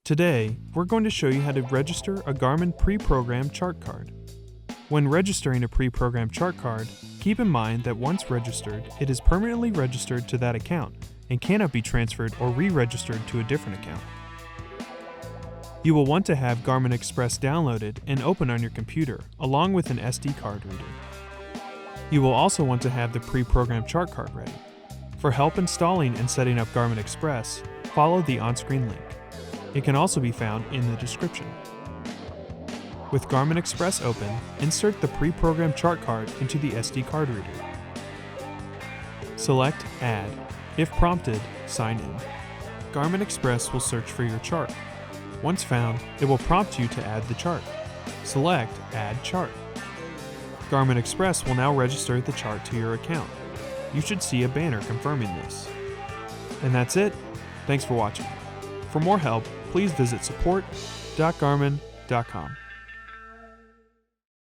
Today, we're going to show you how to register a Garmin Pre-Programmed Chart Card. When registering a pre-programmed chart card, keep in mind that once registered, it is permanently registered to that account and cannot be transferred or re-registered to a different account. You will want to have Garmin Express downloaded and open on your computer, along with an SD card reader. You will also want to have the pre-programmed chart card ready. For help installing and setting up Garmin Express, follow the on-screen link. It can also be found in the description. With Garmin Express open, insert the pre-programmed chart card into the SD card reader. Select Add. If prompted, sign in. Garmin Express will search for your chart. Once found, it will prompt you to add the chart. Select Add Chart. Garmin Express will now register the chart to your account. You should see a banner confirming this. And that's it. Thanks for watching. For more help, please visit support.garmin.com.